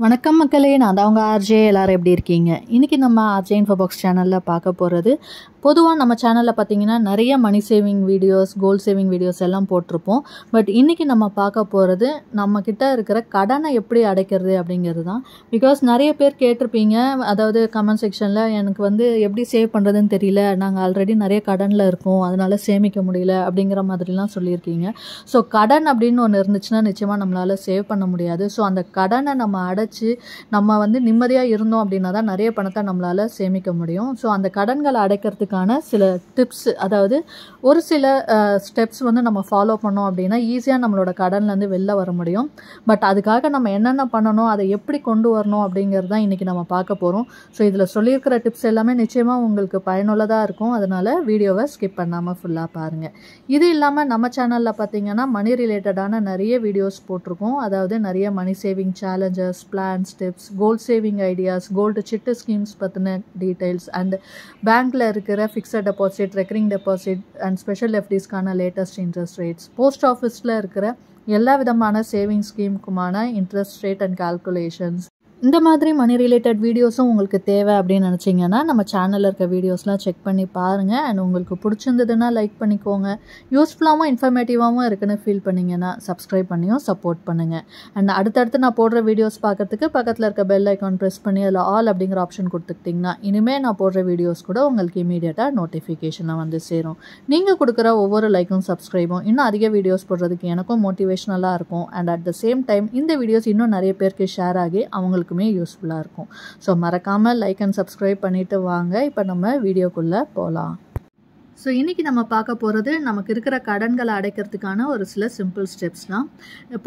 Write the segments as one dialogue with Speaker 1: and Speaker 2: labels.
Speaker 1: வணக்கம் மக்களே, நான் தான் உங்கள் ஆர்ஜே. எல்லோரும் எப்படி இருக்கீங்க? இன்றைக்கி நம்ம ஆர்ஜே இன்ஃபோபாக்ஸ் சேனலில் பார்க்க போகிறது, பொதுவாக நம்ம சேனலில் பார்த்திங்கன்னா நிறைய மணி சேவிங் வீடியோஸ், கோல் சேவிங் வீடியோஸ் எல்லாம் போட்டிருப்போம். பட் இன்றைக்கி நம்ம பார்க்க போகிறது நம்மக்கிட்ட இருக்கிற கடனை எப்படி அடைக்கிறது அப்படிங்கிறது தான். பிகாஸ் நிறைய பேர் கேட்டிருப்பீங்க, அதாவது கமெண்ட் செக்ஷனில் எனக்கு எப்படி சேவ் பண்ணுறதுன்னு தெரியல, நாங்கள் ஆல்ரெடி நிறைய கடனில் இருக்கோம், அதனால் சேமிக்க முடியல அப்படிங்கிற மாதிரிலாம் சொல்லியிருக்கீங்க. ஸோ கடன் அப்படின்னு ஒன்று இருந்துச்சுன்னா நிச்சயமாக நம்மளால் சேவ் பண்ண முடியாது. ஸோ அந்த கடனை நம்ம நம்ம நிம்மதியாக இருந்தோம் அப்படின்னா தான் நிறைய பணத்தை நம்மளால் சேமிக்க முடியும். ஸோ அந்த கடன்களை அடைக்கிறதுக்கான சில டிப்ஸ், அதாவது ஒரு சில ஸ்டெப்ஸ் நம்ம ஃபாலோ பண்ணோம் அப்படின்னா ஈஸியாக நம்மளோட கடன்லேருந்து வெளில வர முடியும். பட் அதுக்காக நம்ம என்னென்ன பண்ணணும், அதை எப்படி கொண்டு வரணும் அப்படிங்கிறது தான் இன்றைக்கி நம்ம பார்க்க போகிறோம். ஸோ இதில் சொல்லியிருக்கிற டிப்ஸ் எல்லாமே நிச்சயமாக உங்களுக்கு பயனுள்ளதாக இருக்கும். அதனால் வீடியோவை ஸ்கிப் பண்ணாமல் ஃபுல்லாக பாருங்கள். இது இல்லாமல் நம்ம சேனலில் பார்த்திங்கன்னா மணி ரிலேட்டடான நிறைய வீடியோஸ் போட்டிருக்கோம். அதாவது நிறைய money saving challenges, plans, tips, gold saving ideas, gold chit schemes பற்றின டீட்டெயில்ஸ், அண்ட் பேங்க்கில் இருக்கிற fixed deposit, recurring deposit and special எஃப்டிஸ்க்கான லேட்டஸ்ட் இன்ட்ரெஸ்ட் ரேட்ஸ், போஸ்ட் ஆஃபீஸில் இருக்கிற எல்லா விதமான சேவிங் ஸ்கீமுக்குமான இன்ட்ரெஸ்ட் ரேட் அண்ட் கால்குலேஷன்ஸ், இந்த மாதிரி மணி ரிலேட்டட் வீடியோஸும் உங்களுக்கு தேவை அப்படின்னு நினச்சிங்கன்னா நம்ம சேனலில் இருக்க வீடியோஸ்லாம் செக் பண்ணி பாருங்கள். அண்ட் உங்களுக்கு பிடிச்சிருந்ததுன்னா லைக் பண்ணிக்கோங்க. யூஸ்ஃபுல்லாகவும் இன்ஃபர்மேட்டிவாகவும் இருக்குன்னு ஃபீல் பண்ணிங்கன்னா சப்ஸ்கிரைப் பண்ணியும் சப்போர்ட் பண்ணுங்கள். அண்ட் அடுத்தடுத்து நான் போடுற வீடியோஸ் பார்க்கறதுக்கு பக்கத்தில் இருக்க பெல் ஐக்கான் ப்ரெஸ் பண்ணி அதில் ஆல் அப்படிங்கிற ஆப்ஷன் கொடுத்துக்கிட்டிங்கன்னா இனிமேல் நான் போடுற வீடியோஸ் கூட உங்களுக்கு இமீடியட்டாக நோட்டிஃபிகேஷனாக சேரும். நீங்கள் கொடுக்குற ஒவ்வொரு லைக்கும் சப்ஸ்கிரைபும் இன்னும் அதிக வீடியோஸ் போடுறதுக்கு எனக்கும் மோட்டிவேஷ்னலாக இருக்கும். And at the same time இந்த வீடியோஸ் இன்னும் நிறைய பேருக்கு ஷேர் ஆகி அவங்களுக்கு யூஸ்ஃபுல்லாக இருக்கும். ஸோ மறக்காமல் லைக் அண்ட் சப்ஸ்கிரைப் பண்ணிட்டு வாங்க. இப்போ நம்ம வீடியோக்குள்ளே போகலாம். ஸோ இன்றைக்கி நம்ம பார்க்க போகிறது நமக்கு இருக்கிற கடன்களை அடைக்கிறதுக்கான ஒரு சில சிம்பிள் ஸ்டெப்ஸ் தான்.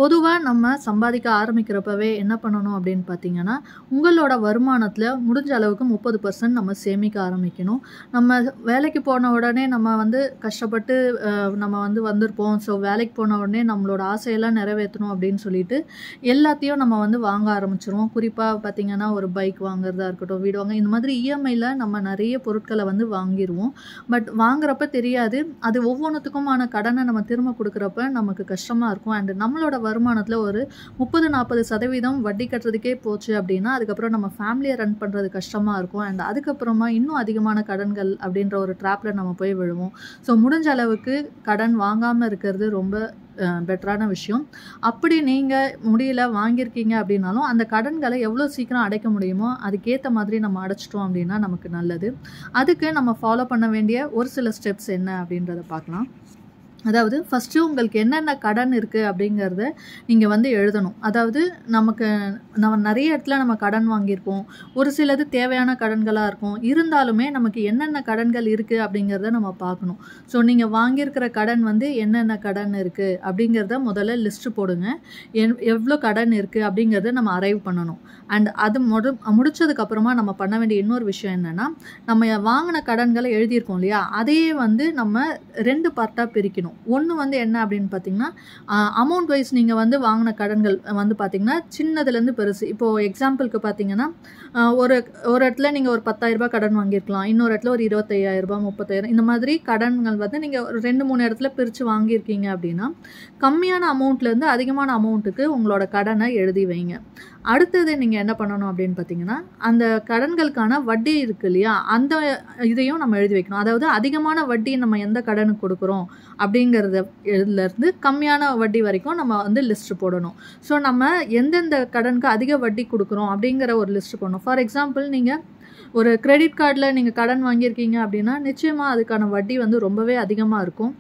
Speaker 1: பொதுவாக நம்ம சம்பாதிக்க ஆரம்பிக்கிறப்பவே என்ன பண்ணணும் அப்படின்னு பார்த்தீங்கன்னா, உங்களோட வருமானத்தில் முடிஞ்ச அளவுக்கு 30% நம்ம சேமிக்க ஆரம்பிக்கணும். நம்ம வேலைக்கு போன உடனே நம்ம கஷ்டப்பட்டு நம்ம வந்திருப்போம். ஸோ வேலைக்கு போன உடனே நம்மளோட ஆசையெல்லாம் நிறைவேற்றணும் அப்படின்னு சொல்லிட்டு எல்லாத்தையும் நம்ம வாங்க ஆரம்பிச்சிருவோம். குறிப்பாக பார்த்திங்கன்னா ஒரு பைக் வாங்குறதா இருக்கட்டும், வீடு வாங்க, இந்த மாதிரி இஎம்ஐயில் நம்ம நிறைய பொருட்களை வாங்கிடுவோம். பட் வாங்குறப்ப தெரியாது, அது ஒவ்வொன்றுத்துக்குமான கடனை நம்ம திரும்ப கொடுக்குறப்ப நமக்கு கஷ்டமாக இருக்கும். அண்ட் நம்மளோட வருமானத்தில் ஒரு 30-40% வட்டி கட்டுறதுக்கே போச்சு அப்படின்னா அதுக்கப்புறம் நம்ம ஃபேமிலியை ரன் பண்ணுறது கஷ்டமாக இருக்கும். அண்ட் அதுக்கப்புறமா இன்னும் அதிகமான கடன்கள் அப்படின்ற ஒரு ட்ராப்பில் நம்ம போய் விழுவோம். ஸோ முடிஞ்ச அளவுக்கு கடன் வாங்காமல் இருக்கிறது ரொம்ப பெட்டரான விஷயம். அப்படி நீங்கள் முடியல, வாங்கியிருக்கீங்க அப்படின்னாலும் அந்த கடன்களை எவ்வளோ சீக்கிரம் அடைக்க முடியுமோ அதுக்கேற்ற மாதிரி நம்ம அடைச்சிட்டோம் அப்படின்னா நமக்கு நல்லது. அதுக்கு நம்ம ஃபாலோ பண்ண வேண்டிய ஒரு சில ஸ்டெப்ஸ் என்ன அப்படின்றத பார்க்கலாம். அதாவது ஃபஸ்ட்டு உங்களுக்கு என்னென்ன கடன் இருக்குது அப்படிங்கிறத நீங்கள் எழுதணும். அதாவது நம்ம நிறைய இடத்துல நம்ம கடன் வாங்கியிருப்போம். ஒரு சிலது தேவையான கடன்களாக இருக்கும். இருந்தாலுமே நமக்கு என்னென்ன கடன்கள் இருக்குது அப்படிங்கிறத நம்ம பார்க்கணும். ஸோ நீங்கள் வாங்கியிருக்கிற கடன் என்னென்ன கடன் இருக்குது அப்படிங்கிறத முதல்ல லிஸ்ட்டு போடுங்க. எவ்வளோ கடன் இருக்குது அப்படிங்கிறத நம்ம அரைவ் பண்ணணும். அண்ட் அது முடிச்சதுக்கப்புறமா நம்ம பண்ண வேண்டிய இன்னொரு விஷயம் என்னென்னா, நம்ம வாங்கின கடன்களை எழுதியிருக்கோம் இல்லையா, அதையே நம்ம 2 பார்ட்டாக பிரிக்கணும். ஒன்று என்ன அப்படின்னு பார்த்தீங்கன்னா, அமௌண்ட் வைஸ் நீங்கள் வாங்கின கடன்கள் பார்த்தீங்கன்னா சின்னதுலேருந்து பெருசு. இப்போது எக்ஸாம்பிளுக்கு பார்த்தீங்கன்னா, ஒரு இடத்துல நீங்கள் ஒரு 10,000 கடன் வாங்கியிருக்கலாம், இன்னொரு இடத்துல ஒரு 25,000, 30,000, இந்த மாதிரி கடன்கள் நீங்கள் ஒரு 2-3 இடத்துல பிரித்து வாங்கியிருக்கீங்க அப்படின்னா கம்மியான அமௌண்ட்லேருந்து அதிகமான அமௌண்ட்டுக்கு உங்களோட கடனை எழுதி வைங்க. அடுத்தது நீங்கள் என்ன பண்ணணும் அப்படின்னு பார்த்தீங்கன்னா, அந்த கடன்களுக்கான வட்டி இருக்குது இல்லையா, அந்த இதையும் நம்ம எழுதி வைக்கணும். அதாவது அதிகமான வட்டி நம்ம எந்த கடனுக்கு கொடுக்குறோம் அப்படிங்கிறதுலேருந்து கம்மியான வட்டி வரைக்கும் நம்ம லிஸ்ட்டு போடணும். ஸோ நம்ம எந்தெந்த கடனுக்கு அதிக வட்டி கொடுக்குறோம் அப்படிங்கிற ஒரு லிஸ்ட்டு போடணும். ஃபார் எக்ஸாம்பிள், நீங்கள் ஒரு கிரெடிட் கார்டில் நீங்கள் கடன் வாங்கியிருக்கீங்க அப்படின்னா நிச்சயமாக அதுக்கான வட்டி ரொம்பவே அதிகமாக இருக்கும்.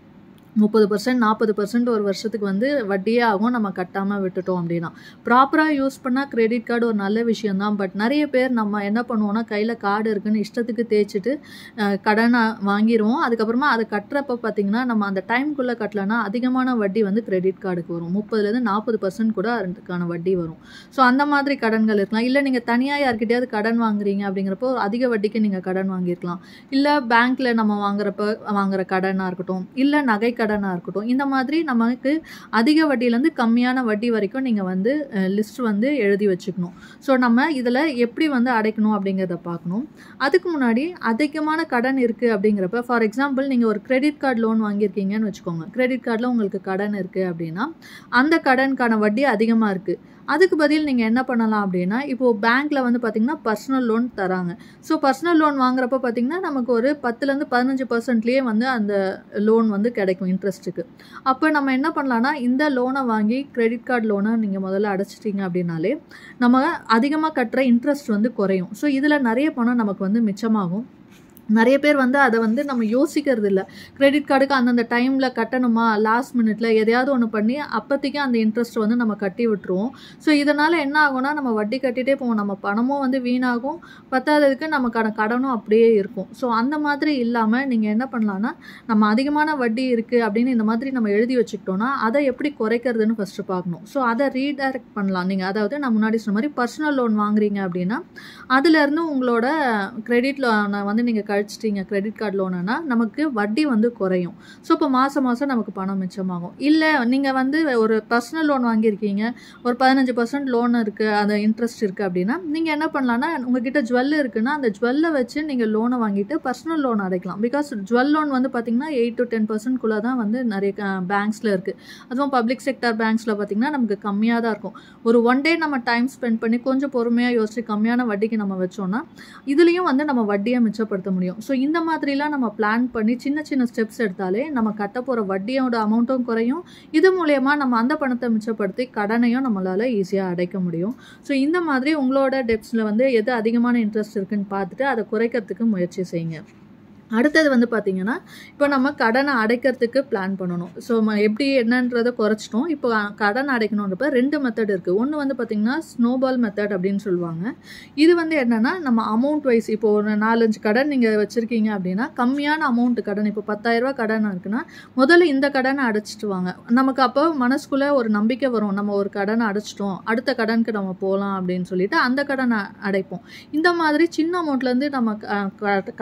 Speaker 1: 30%, 40% ஒரு வருஷத்துக்கு வட்டியே ஆகும் நம்ம கட்டாமல் விட்டுட்டோம் அப்படின்னா. ப்ராப்பராக யூஸ் பண்ணால் கிரெடிட் கார்டு ஒரு நல்ல விஷயந்தான். பட் நிறைய பேர் நம்ம என்ன பண்ணுவோம்னா, கையில் கார்டு இருக்குன்னு இஷ்டத்துக்கு தேய்ச்சிட்டு கடனை வாங்கிடுவோம். அதுக்கப்புறமா அதை கட்டுறப்ப பார்த்திங்கன்னா நம்ம அந்த டைம்குள்ளே கட்டலைன்னா அதிகமான வட்டி கிரெடிட் கார்டுக்கு வரும். 30-40% கூட அதுக்கான வட்டி வரும். ஸோ அந்த மாதிரி கடன்கள் இருக்கலாம். இல்லை நீங்கள் தனியாக யார்கிட்டையாவது கடன் வாங்குறீங்க அப்படிங்கிறப்போ அதிக வட்டிக்கு நீங்கள் கடன் வாங்கியிருக்கலாம். இல்லை பேங்க்கில் நம்ம வாங்குற கடனாக இருக்கட்டும், இல்லை நகை கடனாக இருக்கட்டும், இந்த மாதிரி நமக்கு அதிக வட்டியிலேருந்து கம்மியான வட்டி வரைக்கும் நீங்கள் லிஸ்ட் எழுதி வச்சுக்கணும். ஸோ நம்ம இதில் எப்படி அடைக்கணும் அப்படிங்கிறத பார்க்கணும். அதுக்கு முன்னாடி அதிகமான கடன் இருக்குது அப்படிங்கிறப்ப, ஃபார் எக்ஸாம்பிள் நீங்கள் ஒரு கிரெடிட் கார்டு லோன் வாங்கியிருக்கீங்கன்னு வச்சுக்கோங்க. கிரெடிட் கார்டில் உங்களுக்கு கடன் இருக்குது அப்படின்னா அந்த கடனுக்கான வட்டி அதிகமாக இருக்குது. அதுக்கு பதில் நீங்கள் என்ன பண்ணலாம் அப்படின்னா, இப்போது பேங்க்கில் வந்து பார்த்திங்கன்னா பர்சனல் லோன் தராங்க. ஸோ பர்சனல் லோன் வாங்குறப்ப பார்த்திங்கன்னா நமக்கு ஒரு 10லேருந்து 15%லேயே வந்து அந்த லோன் வந்து கிடைக்கும் இன்ட்ரெஸ்ட்டுக்கு. அப்போ நம்ம என்ன பண்ணலான்னா, இந்த லோனை வாங்கி கிரெடிட் கார்டு லோனை நீங்கள் முதல்ல அடைச்சிட்டிங்க அப்படின்னாலே நம்ம அதிகமாக கட்டுற இன்ட்ரெஸ்ட் வந்து குறையும். ஸோ இதில் நிறைய பணம் நமக்கு வந்து மிச்சமாகும். நிறைய பேர் வந்து அதை வந்து நம்ம யோசிக்கிறது இல்லை. கிரெடிட் கார்டுக்கு அந்தந்த டைமில் கட்டணுமா, லாஸ்ட் மினிட்ல எதையாவது ஒன்று பண்ணி அப்போதைக்கு அந்த இன்ட்ரெஸ்ட் வந்து நம்ம கட்டி விட்டுருவோம். ஸோ இதனால் என்ன ஆகும்னா, நம்ம வட்டி கட்டிகிட்டே போவோம். நம்ம பணமும் வந்து வீணாகும், பத்தாததுக்கு நமக்கான கடனும் அப்படியே இருக்கும். ஸோ அந்த மாதிரி இல்லாமல் நீங்கள் என்ன பண்ணலான்னா, நம்ம அதிகமான வட்டி இருக்குது அப்படின்னு இந்த மாதிரி நம்ம எழுதி வச்சுக்கிட்டோன்னா அதை எப்படி குறைக்கிறதுன்னு ஃபஸ்ட்டு பார்க்கணும். ஸோ அதை ரீடைரக்ட் பண்ணலாம் நீங்கள். அதாவது நான் முன்னாடி சொன்ன மாதிரி பர்சனல் லோன் வாங்குறீங்க அப்படின்னா அதுலேருந்து உங்களோட கிரெடிட் லோனை வந்து நீங்கள் கழிச்சிட்டிங்க, கிரெடிட் கார்டு லோனுன்னா நமக்கு வட்டி வந்து குறையும். ஸோ இப்போ மாதம் மாதம் நமக்கு பணம் மிச்சமாகும். இல்லை நீங்கள் வந்து ஒரு பர்சனல் லோன் வாங்கியிருக்கீங்க, ஒரு 15% லோன் இருக்குது, அந்த இன்ட்ரெஸ்ட் இருக்குது அப்படின்னா நீங்கள் என்ன பண்ணலான்னா, உங்ககிட்ட ஜுவல் இருக்குன்னா அந்த ஜுவல்லை வச்சு நீங்கள் லோனை வாங்கிட்டு பர்சனல் லோன் அடைக்கலாம். பிகாஸ் ஜுவல் லோன் வந்து பார்த்திங்கன்னா 8 to 10% தான் வந்து நிறைய பேங்க்ஸில் இருக்குது. அதுவும் பப்ளிக் செக்டர் பேங்க்ஸில் பார்த்திங்கன்னா நமக்கு கம்மியாக தான் இருக்கும். ஒரு 1 day நம்ம டைம் ஸ்பெண்ட் பண்ணி கொஞ்சம் பொறுமையாக யோசிச்சு கம்மியான வட்டிக்கு நம்ம வச்சோன்னா இதுலேயும் வந்து நம்ம வட்டியை மிச்சப்படுத்த முடியும். ஸோ இந்த மாதிரிலாம் நம்ம பிளான் பண்ணி சின்ன சின்ன ஸ்டெப்ஸ் எடுத்தாலே நம்ம கட்ட போகிற வட்டியோட அமௌண்ட்டும் குறையும். இது மூலயமா நம்ம அந்த பணத்தை மிச்சப்படுத்தி கடனையும் நம்மளால் ஈஸியாக அடைக்க முடியும். ஸோ இந்த மாதிரி உங்களோட டெப்ஸில் வந்து எது அதிகமான இன்ட்ரெஸ்ட் இருக்குன்னு பார்த்துட்டு அதை குறைக்கிறதுக்கு முயற்சி செய்யுங்க. அடுத்தது வந்து பார்த்திங்கன்னா, இப்போ நம்ம கடனை அடைக்கிறதுக்கு பிளான் பண்ணணும். ஸோ எப்படி என்னன்றதை குறைச்சிட்டோம். இப்போ கடன் அடைக்கணுன்றப்ப 2 மெத்தட் இருக்குது. ஒன்று வந்து பார்த்திங்கன்னா ஸ்னோபால் மெத்தட் அப்படின்னு சொல்லுவாங்க. இது வந்து என்னென்னா, நம்ம அமௌண்ட் வைஸ் இப்போ ஒரு 4-5 கடன் நீங்கள் வச்சுருக்கீங்க அப்படின்னா கம்மியான அமௌண்ட் கடன், இப்போ 10,000 கடன் இருக்குன்னா முதல்ல இந்த கடனை அடைச்சிட்டு வாங்க. நமக்கு அப்போ மனசுக்குள்ளே ஒரு நம்பிக்கை வரும், நம்ம ஒரு கடனை அடைச்சிட்டோம், அடுத்த கடனுக்கு நம்ம போகலாம் அப்படின்னு சொல்லிட்டு அந்த கடனை அடைப்போம். இந்த மாதிரி சின்ன அமௌண்ட்லேருந்து நம்ம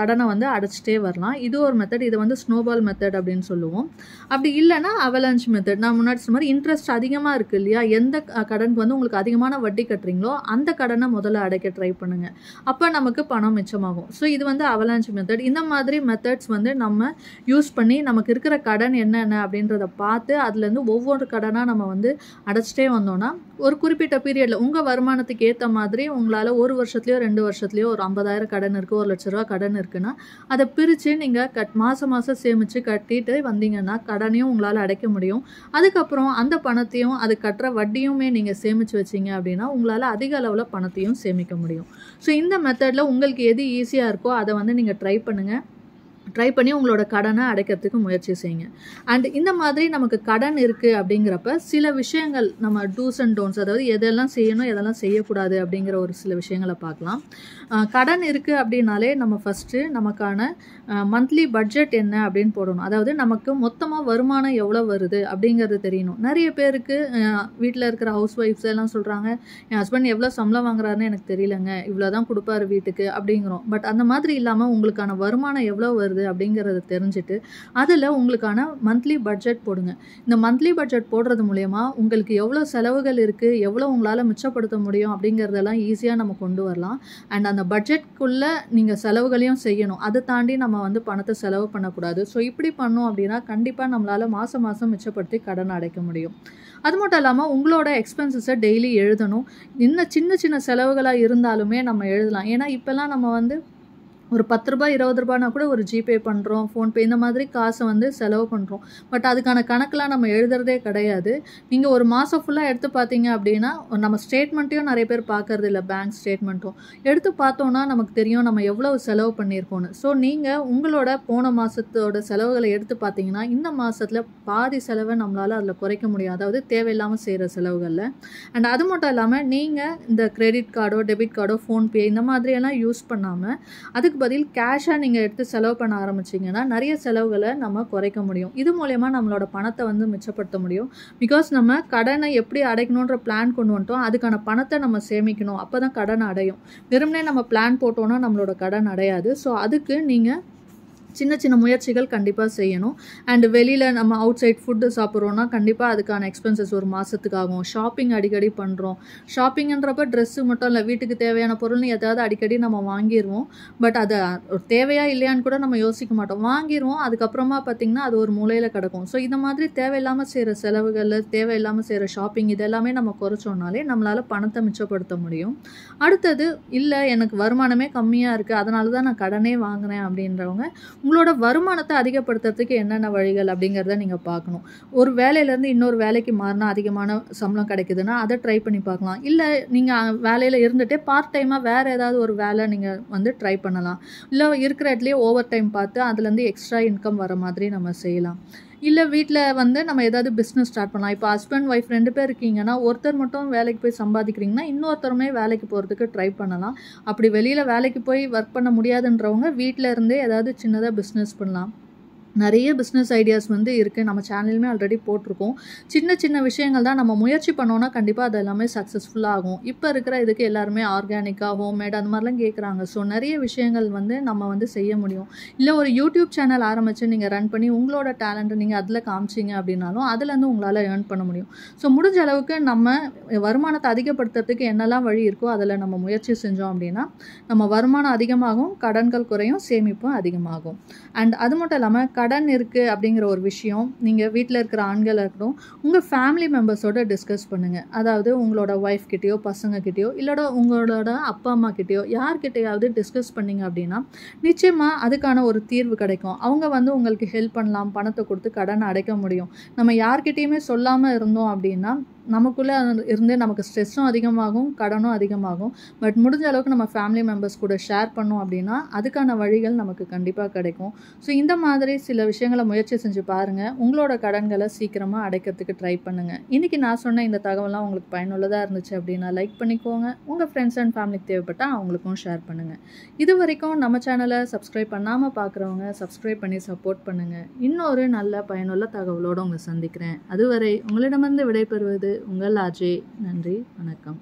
Speaker 1: கடனை வந்து அடைச்சிட்டே வரலாம். இது ஒரு மெத்தட். இது வந்து ஸ்னோபால் மெத்தட் அப்படின்னு சொல்லுவோம். அப்படி இல்லைன்னா அவலாஞ்ச் மெத்தட். நான் முன்னாடி சொன்ன மாதிரி இன்ட்ரெஸ்ட் அதிகமாக இருக்குது இல்லையா, எந்த கடனுக்கு வந்து உங்களுக்கு அதிகமான வட்டி கட்டுறீங்களோ அந்த கடனை முதல்ல அடைக்க ட்ரை பண்ணுங்கள். அப்போ நமக்கு பணம் மிச்சமாகும். ஸோ இது வந்து அவலாஞ்ச் மெத்தட். இந்த மாதிரி மெத்தட்ஸ் வந்து நம்ம யூஸ் பண்ணி நமக்கு இருக்கிற கடன் என்னென்ன அப்படின்றத பார்த்து அதுலேருந்து ஒவ்வொரு கடனாக நம்ம வந்து அடைச்சிட்டே வந்தோம்னா ஒரு குறிப்பிட்ட பீரியடில் உங்கள் வருமானத்துக்கு ஏற்ற மாதிரி உங்களால் 1 வருஷத்துலையோ 2 வருஷத்துலையோ ஒரு 50,000 கடன் இருக்குது, 1 லட்ச ரூபா கடன் இருக்குன்னா அதை பிரித்து நீங்கள் மாதம் மாதம் சேமித்து கட்டிட்டு வந்தீங்கன்னா கடனையும் உங்களால் அடைக்க முடியும். அதுக்கப்புறம் அந்த பணத்தையும் அது கட்டுற வட்டியுமே நீங்கள் சேமித்து வச்சிங்க அப்படின்னா உங்களால் அதிக அளவில் பணத்தையும் சேமிக்க முடியும். ஸோ இந்த மெத்தடில் உங்களுக்கு எது ஈஸியாக இருக்கோ அதை வந்து நீங்கள் ட்ரை பண்ணுங்கள். ட்ரை பண்ணி உங்களோட கடனை அடைக்கிறதுக்கு முயற்சி செய்யுங்க. அண்ட் இந்த மாதிரி நமக்கு கடன் இருக்குது அப்படிங்கிறப்ப சில விஷயங்கள் நம்ம டூஸ் அண்ட் டோன்ட்ஸ், அதாவது எதெல்லாம் செய்யணும் எதெல்லாம் செய்யக்கூடாது அப்படிங்கிற ஒரு சில விஷயங்களை பார்க்கலாம். கடன் இருக்குது அப்படின்னாலே நம்ம ஃபஸ்ட்டு நமக்கான மந்த்லி பட்ஜெட் என்ன அப்படின்னு போடணும். அதாவது நமக்கு மொத்தமாக வருமானம் எவ்வளோ வருது அப்படிங்கிறது தெரியணும். நிறைய பேருக்கு வீட்டில் இருக்கிற ஹவுஸ் ஒய்ஃப்ஸ் எல்லாம் சொல்கிறாங்க, என் ஹஸ்பண்ட் எவ்வளோ சம்பளம் வாங்குறாருன்னு எனக்கு தெரியலங்க, இவ்வளோ தான் கொடுப்பாரு வீட்டுக்கு அப்படிங்கிறோம். பட் அந்த மாதிரி இல்லாமல் உங்களுக்கான வருமானம் எவ்வளோ வருது அப்படிங்கிறத தெரிஞ்சுட்டு அதில் உங்களுக்கான மந்த்லி பட்ஜெட் போடுங்க. இந்த மந்த்லி பட்ஜெட் போடுறது மூலயமா உங்களுக்கு எவ்வளோ செலவுகள் இருக்குது, எவ்வளோ உங்களால் மிச்சப்படுத்த முடியும் அப்படிங்கிறதெல்லாம் ஈஸியாக நம்ம கொண்டு வரலாம். அண்ட் அந்த பட்ஜெட்குள்ளே நீங்கள் செலவுகளையும் செய்யணும். அதை தாண்டி நம்ம வந்து பணத்தை செலவு பண்ணக்கூடாது. ஸோ இப்படி பண்ணோம் அப்படின்னா கண்டிப்பாக நம்மளால் மாதம் மாதம் மிச்சப்படுத்தி கடன் அடைக்க முடியும். அது மட்டும் இல்லாமல் உங்களோட எக்ஸ்பென்சஸை டெய்லி எழுதணும். இன்னும் சின்ன சின்ன செலவுகளாக இருந்தாலுமே நம்ம எழுதலாம். ஏன்னா இப்போல்லாம் நம்ம வந்து ஒரு 10 ரூபாய் 20 ரூபாய்னா கூட ஒரு ஜிபே பண்ணுறோம், ஃபோன்பே, இந்த மாதிரி காசை வந்து செலவு பண்ணுறோம். பட் அதுக்கான கணக்கெலாம் நம்ம எழுதுறதே கிடையாது. நீங்கள் ஒரு மாதம் ஃபுல்லாக எடுத்து பார்த்தீங்க அப்படின்னா நம்ம ஸ்டேட்மெண்ட்டையும் நிறைய பேர் பார்க்கறது இல்லை, பேங்க் ஸ்டேட்மெண்ட்டும் எடுத்து பார்த்தோன்னா நமக்கு தெரியும் நம்ம எவ்வளவு செலவு பண்ணியிருக்கோன்னு. ஸோ நீங்கள் உங்களோட போன மாதத்தோட செலவுகளை எடுத்து பார்த்தீங்கன்னா இந்த மாதத்தில் பாதி செலவை நம்மளால் அதில் குறைக்க முடியும், அதாவது தேவையில்லாமல் செய்கிற செலவுகளில். அண்ட் அது மட்டும் இல்லாமல் நீங்கள் இந்த கிரெடிட் கார்டோ டெபிட் கார்டோ ஃபோன்பே இந்த மாதிரியெல்லாம் யூஸ் பண்ணாமல் அதுக்கு பதில் கேஷாக நீங்கள் எடுத்து செலவு பண்ண ஆரம்பிச்சிங்கன்னா நிறைய செலவுகளை நம்ம குறைக்க முடியும். இது மூலயமா நம்மளோட பணத்தை வந்து மிச்சப்படுத்த முடியும். பிகாஸ் நம்ம கடனை எப்படி அடைக்கணுன்ற பிளான் கொண்டு வந்துட்டோம், அதுக்கான பணத்தை நம்ம சேமிக்கணும், அப்போ தான் கடன் அடையும். வெறுமனே நம்ம பிளான் போட்டோன்னா நம்மளோட கடன் அடையாது. ஸோ அதுக்கு நீங்கள் சின்ன சின்ன முயற்சிகள் கண்டிப்பாக செய்யணும். அண்ட் வெளியில் நம்ம அவுட் சைட் ஃபுட்டு சாப்பிட்றோன்னா கண்டிப்பாக அதுக்கான எக்ஸ்பென்சஸ் ஒரு மாதத்துக்கு ஆகும். ஷாப்பிங் அடிக்கடி பண்ணுறோம். ஷாப்பிங்கன்றப்ப ட்ரெஸ்ஸு மட்டும் இல்லை, வீட்டுக்கு தேவையான பொருள்னு எதாவது அடிக்கடி நம்ம வாங்கிடுவோம். பட் அது தேவையா இல்லையான்னு கூட நம்ம யோசிக்க மாட்டோம். வாங்கிடுவோம். அதுக்கப்புறமா பார்த்திங்கன்னா அது ஒரு மூலையில் கிடக்கும். ஸோ இந்த மாதிரி தேவையில்லாமல் செய்கிற செலவுகள், தேவையில்லாமல் செய்கிற ஷாப்பிங் இதெல்லாமே நம்ம குறைச்சோன்னாலே நம்மளால் பணத்தை மிச்சப்படுத்த முடியும். அடுத்தது, இல்லை எனக்கு வருமானமே கம்மியாக இருக்குது, அதனால தான் நான் கடனே வாங்கினேன் அப்படின்றவங்க உங்களோட வருமானத்தை அதிகப்படுத்துறதுக்கு என்னென்ன வழிகள் அப்படிங்கிறத நீங்கள் பார்க்கணும். ஒரு வேலையிலேருந்து இன்னொரு வேலைக்கு மாறினா அதிகமான சம்பளம் கிடைக்குதுன்னா அதை ட்ரை பண்ணி பார்க்கலாம். இல்லை நீங்கள் வேலையில் இருந்துகிட்டே பார்ட் டைமாக வேறு ஏதாவது ஒரு வேலை நீங்கள் வந்து ட்ரை பண்ணலாம். இல்லை இருக்கிற இடத்துலையே ஓவர் டைம் பார்த்து அதுலேருந்து எக்ஸ்ட்ரா இன்கம் வர மாதிரி நம்ம செய்யலாம். இல்லை வீட்டில் வந்து நம்ம ஏதாவது பிஸ்னஸ் ஸ்டார்ட் பண்ணலாம். இப்போ ஹஸ்பண்ட் ஒய்ஃப் 2 பேர் இருக்கீங்கன்னா ஒருத்தர் மட்டும் வேலைக்கு போய் சம்பாதிக்கிறீங்கன்னா இன்னொருத்தருமே வேலைக்கு போகிறதுக்கு ட்ரை பண்ணலாம். அப்படி வெளியில் வேலைக்கு போய் ஒர்க் பண்ண முடியாதுன்றவங்க வீட்டில் இருந்தே ஏதாவது சின்னதாக பிஸ்னஸ் பண்ணலாம். நிறைய பிஸ்னஸ் ஐடியாஸ் வந்து இருக்குது. நம்ம சேனலுமே ஆல்ரெடி போட்டிருக்கோம். சின்ன சின்ன விஷயங்கள் தான் நம்ம முயற்சி பண்ணோன்னா கண்டிப்பாக அது எல்லாமே சக்ஸஸ்ஃபுல்லாக ஆகும். இப்போ இருக்கிற இதுக்கு எல்லாருமே ஆர்கானிக்காக, ஹோம்மேட் அந்த மாதிரிலாம் கேட்குறாங்க. ஸோ நிறைய விஷயங்கள் வந்து நம்ம வந்து செய்ய முடியும். இல்லை ஒரு யூடியூப் சேனல் ஆரம்பித்து நீங்கள் ரன் பண்ணி உங்களோட டேலண்ட்டை நீங்கள் அதில் காமிச்சிங்க அப்படின்னாலும் அதுலேருந்து உங்களால் ஏர்ன் பண்ண முடியும். ஸோ முடிஞ்ச அளவுக்கு நம்ம வருமானத்தை அதிகப்படுத்துறதுக்கு என்னெல்லாம் வழி இருக்கோ அதில் நம்ம முயற்சி செஞ்சோம் அப்படின்னா நம்ம வருமானம் அதிகமாகும், கடன்கள் குறையும், சேமிப்பும் அதிகமாகும். அண்ட் அது மட்டும் இல்லாமல் கடன் இருக்குது அப்படிங்கிற ஒரு விஷயம் நீங்கள் வீட்டில் இருக்கிற ஆண்கள் இருக்கட்டும், உங்கள் ஃபேமிலி மெம்பர்ஸோட டிஸ்கஸ் பண்ணுங்கள். அதாவது உங்களோட ஒய்ஃப் கிட்டேயோ, பசங்கக்கிட்டேயோ, இல்லோட உங்களோட அப்பா அம்மா கிட்டேயோ யார்கிட்டையாவது டிஸ்கஸ் பண்ணிங்க அப்படின்னா நிச்சயமாக அதுக்கான ஒரு தீர்வு கிடைக்கும். அவங்க வந்து உங்களுக்கு ஹெல்ப் பண்ணலாம், பணத்தை கொடுத்து கடனை அடைக்க முடியும். நம்ம யார்கிட்டையுமே சொல்லாமல் இருந்தோம் அப்படின்னா நமக்குள்ளே இருந்து நமக்கு ஸ்ட்ரெஸ்ஸும் அதிகமாகும், கடனும் அதிகமாகும். பட் முடிஞ்ச அளவுக்கு நம்ம ஃபேமிலி மெம்பர்ஸ் கூட ஷேர் பண்ணோம் அப்படின்னா அதுக்கான வழிகள் நமக்கு கண்டிப்பாக கிடைக்கும். ஸோ இந்த மாதிரி சில விஷயங்களை முயற்சி செஞ்சு பாருங்கள். உங்களோட கடன்களை சீக்கிரமாக அடைக்கிறதுக்கு ட்ரை பண்ணுங்கள். இன்றைக்கி நான் சொன்ன இந்த தகவலாம் உங்களுக்கு பயனுள்ளதாக இருந்துச்சு அப்படின்னா லைக் பண்ணிக்கோங்க. உங்கள் ஃப்ரெண்ட்ஸ் அண்ட் ஃபேமிலிக்கு தேவைப்பட்டால் அவங்களுக்கும் ஷேர் பண்ணுங்கள். இது வரைக்கும் நம்ம சேனலை சப்ஸ்கிரைப் பண்ணாமல் பார்க்குறவங்க சப்ஸ்கிரைப் பண்ணி சப்போர்ட் பண்ணுங்கள். இன்னொரு நல்ல பயனுள்ள தகவலோடு உங்களை சந்திக்கிறேன். அதுவரை உங்களிடமிருந்து விடைபெறுவது உங்கள் அஜய். நன்றி, வணக்கம்.